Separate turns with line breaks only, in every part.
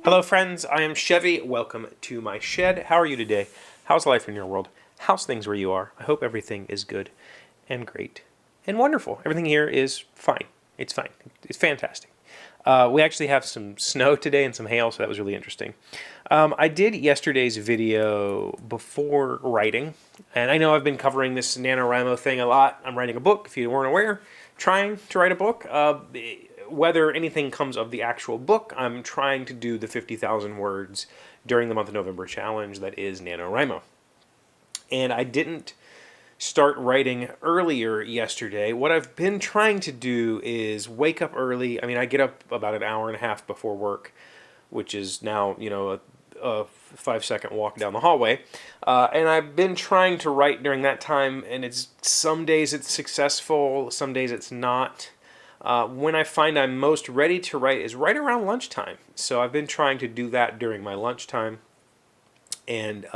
Hello friends, I am Chevy. Welcome to my shed. How are you today? How's life in your world? How's things where you are? I hope everything is good and great and wonderful. Everything here is fine. It's fine. It's fantastic. We actually have some snow today and some hail, so that was really interesting. I did yesterday's video before writing, and I know I've been covering this NaNoWriMo thing a lot. I'm writing a book, if you weren't aware, trying to write a book. Whether anything comes of the actual book, I'm trying to do the 50,000 words during the month of November challenge that is NaNoWriMo. And I didn't start writing earlier yesterday. What I've been trying to do is wake up early. I mean, I get up about an hour and a half before work, which is now, a 5-second walk down the hallway. And I've been trying to write during that time, and some days it's successful, some days it's not. When I find I'm most ready to write is right around lunchtime. So I've been trying to do that during my lunchtime, and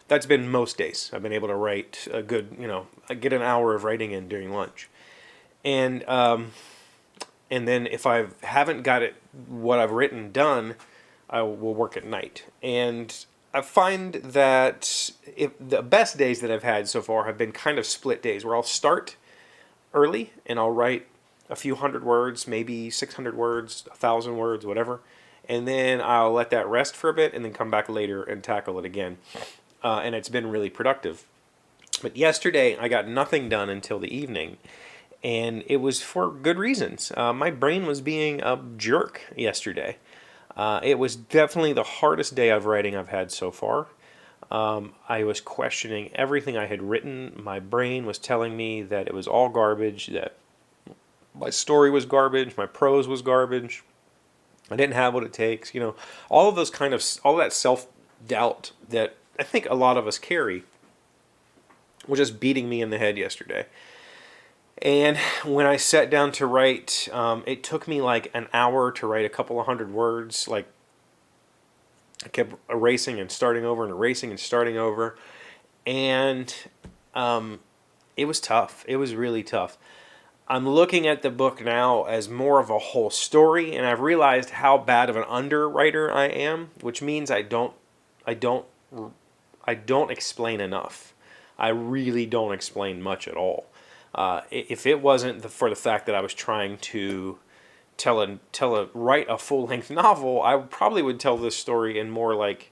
that's been most days. I've been able to write a good, I get an hour of writing in during lunch. And then if I haven't got what I've written done, I will work at night. And I find that the best days that I've had so far have been kind of split days, where I'll start early and I'll write a few hundred words, maybe 600 words, 1,000 words, whatever. And then I'll let that rest for a bit and then come back later and tackle it again. And it's been really productive. But yesterday I got nothing done until the evening. And it was for good reasons. My brain was being a jerk yesterday. It was definitely the hardest day of writing I've had so far. I was questioning everything I had written. My brain was telling me that it was all garbage, that my story was garbage, my prose was garbage, I didn't have what it takes, all of those all that self-doubt that I think a lot of us carry was just beating me in the head yesterday. And when I sat down to write, it took me like an hour to write a couple of hundred words. Like, I kept erasing and starting over and erasing and starting over. And it was tough. It was really tough. I'm looking at the book now as more of a whole story, and I've realized how bad of an underwriter I am, which means I don't explain enough. I really don't explain much at all. If it wasn't for the fact that I was trying to write a full-length novel, I probably would tell this story in more like,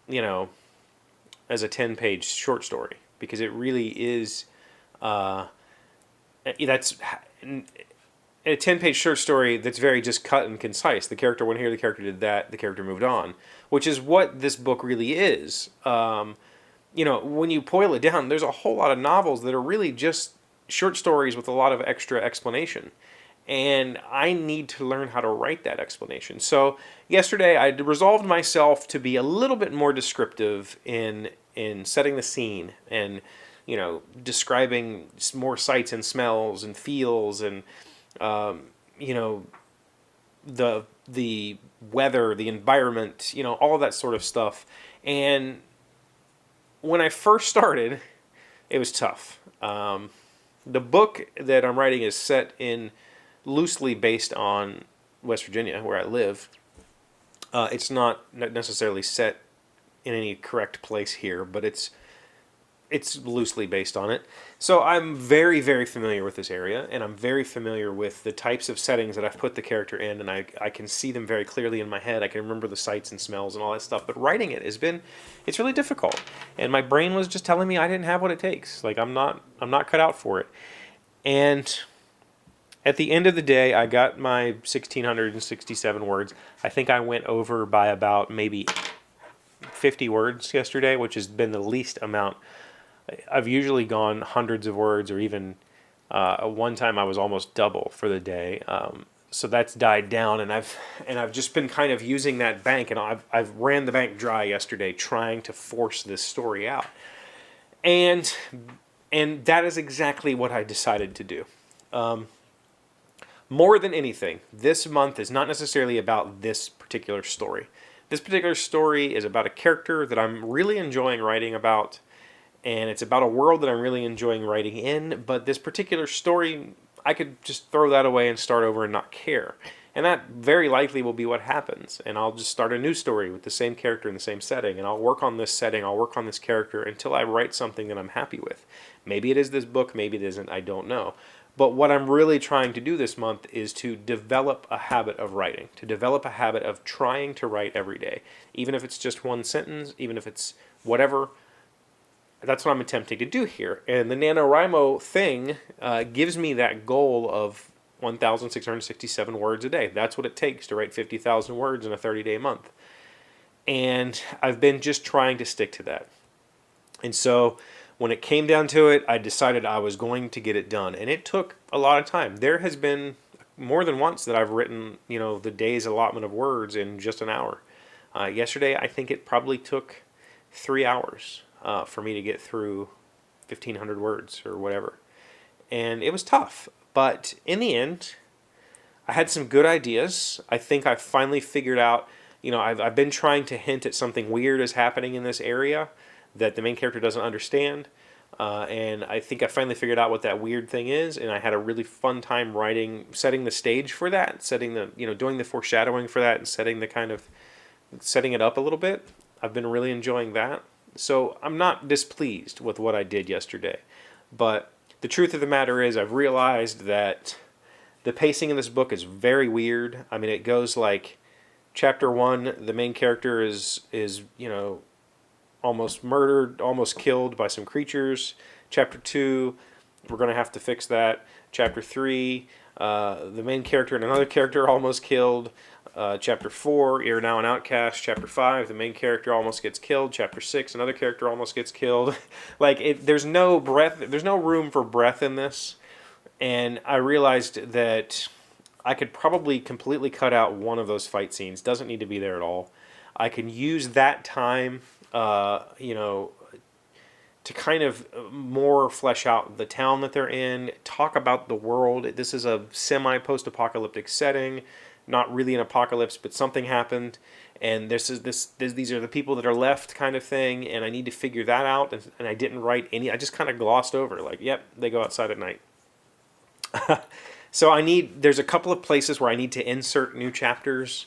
as a 10-page short story, because it really is. That's a 10-page short story that's very just cut and concise. The character went here, the character did that, the character moved on, which is what this book really is. When you boil it down, there's a whole lot of novels that are really just short stories with a lot of extra explanation. And I need to learn how to write that explanation. So yesterday I resolved myself to be a little bit more descriptive in setting the scene and describing more sights and smells and feels and, the weather, the environment, all of that sort of stuff. And when I first started, it was tough. The book that I'm writing is set loosely based on West Virginia, where I live. It's not necessarily set in any correct place here, but it's loosely based on it. So I'm very, very familiar with this area, and I'm very familiar with the types of settings that I've put the character in, and I can see them very clearly in my head. I can remember the sights and smells and all that stuff, but writing it's really difficult. And my brain was just telling me I didn't have what it takes. Like, I'm not cut out for it. And at the end of the day, I got my 1,667 words. I think I went over by about maybe 50 words yesterday, which has been the least amount. I've usually gone hundreds of words, or even one time I was almost double for the day. So that's died down, and I've just been kind of using that bank, and I've ran the bank dry yesterday trying to force this story out, and that is exactly what I decided to do. More than anything, this month is not necessarily about this particular story. This particular story is about a character that I'm really enjoying writing about. And it's about a world that I'm really enjoying writing in, but this particular story, I could just throw that away and start over and not care. And that very likely will be what happens. And I'll just start a new story with the same character in the same setting. And I'll work on this setting, I'll work on this character until I write something that I'm happy with. Maybe it is this book, maybe it isn't, I don't know. But what I'm really trying to do this month is to develop a habit of writing, to develop a habit of trying to write every day. Even if it's just one sentence, even if it's whatever, that's what I'm attempting to do here. And the NaNoWriMo thing gives me that goal of 1,667 words a day. That's what it takes to write 50,000 words in a 30-day month. And I've been just trying to stick to that. And so when it came down to it, I decided I was going to get it done. And it took a lot of time. There has been more than once that I've written, the day's allotment of words in just an hour. Yesterday, I think it probably took 3 hours for me to get through 1,500 words or whatever. And it was tough. But in the end, I had some good ideas. I think I finally figured out, I've been trying to hint at something weird is happening in this area that the main character doesn't understand. And I think I finally figured out what that weird thing is. And I had a really fun time setting the stage for that, doing the foreshadowing for that and setting it up a little bit. I've been really enjoying that. So I'm not displeased with what I did yesterday. But the truth of the matter is I've realized that the pacing in this book is very weird. I mean, it goes like chapter 1, the main character is almost murdered, almost killed by some creatures. Chapter 2, we're going to have to fix that. Chapter 3, the main character and another character almost killed. Chapter 4, you're now an outcast. Chapter 5, the main character almost gets killed. Chapter 6, another character almost gets killed. There's no room for breath in this. And I realized that I could probably completely cut out one of those fight scenes. Doesn't need to be there at all. I can use that time, to kind of more flesh out the town that they're in, talk about the world. This is a semi-post-apocalyptic setting. Not really an apocalypse, but something happened, and these are the people that are left kind of thing, and I need to figure that out, and I didn't write any, I just kind of glossed over, yep, they go outside at night. So there's a couple of places where I need to insert new chapters,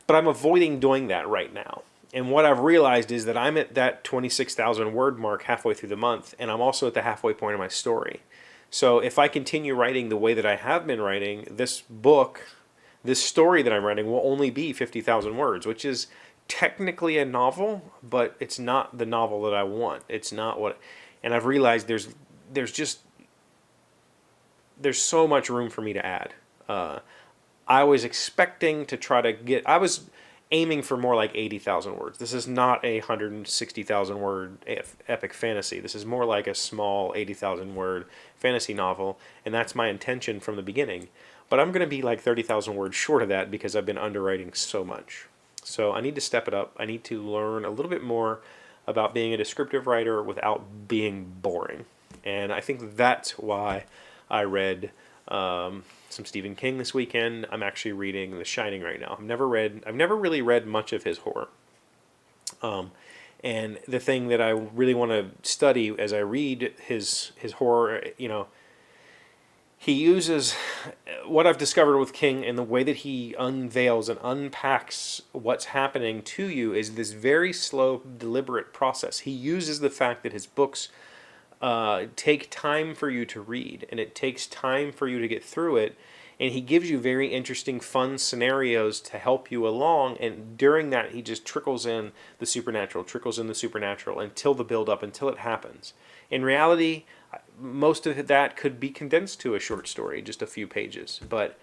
but I'm avoiding doing that right now. And what I've realized is that I'm at that 26,000 word mark halfway through the month, and I'm also at the halfway point of my story. So if I continue writing the way that I have been writing, this story that I'm writing will only be 50,000 words, which is technically a novel, but it's not the novel that I want. It's not what, and I've realized there's so much room for me to add. I was expecting to I was aiming for more like 80,000 words. This is not a 160,000 word epic fantasy. This is more like a small 80,000 word fantasy novel, and that's my intention from the beginning. But I'm going to be like 30,000 words short of that because I've been underwriting so much. So I need to step it up. I need to learn a little bit more about being a descriptive writer without being boring. And I think that's why I read some Stephen King this weekend. I'm actually reading The Shining right now. I've never really read much of his horror. And the thing that I really want to study as I read his horror, he uses what I've discovered with King and the way that he unveils and unpacks what's happening to you is this very slow, deliberate process. He uses the fact that his books take time for you to read, and it takes time for you to get through it, and he gives you very interesting, fun scenarios to help you along, and during that he just trickles in the supernatural until the build-up, until it happens. In reality, most of that could be condensed to a short story, just a few pages, but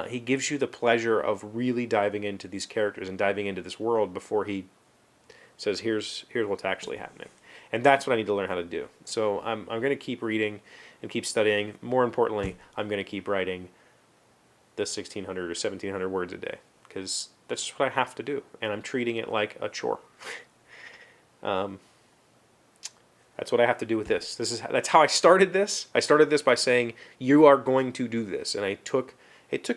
he gives you the pleasure of really diving into these characters and diving into this world before he says, here's what's actually happening. And that's what I need to learn how to do. So I'm going to keep reading and keep studying. More importantly, I'm going to keep writing the 1,600 or 1,700 words a day, because that's just what I have to do, and I'm treating it like a chore. That's what I have to do with this. That's how I started this. I started this by saying, you are going to do this. And it took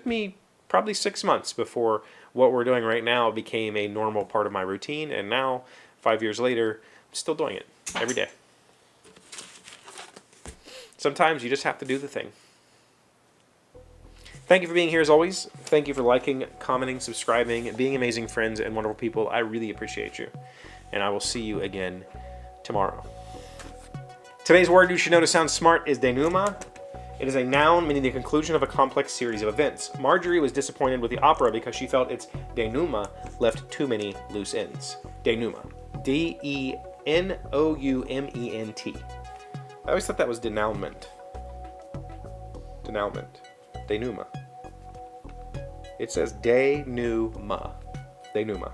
me probably 6 months before what we're doing right now became a normal part of my routine. And now, 5 years later, I'm still doing it every day. Sometimes you just have to do the thing. Thank you for being here as always. Thank you for liking, commenting, subscribing, being amazing friends and wonderful people. I really appreciate you. And I will see you again tomorrow. Today's word you should know to sound smart is denouement. It is a noun meaning the conclusion of a complex series of events. Marjorie was disappointed with the opera because she felt its denouement left too many loose ends. Denouement. D-E-N-O-U-M-E-N-T. I always thought that was denouement. Denouement. Denouement. It says denouement. Denouement.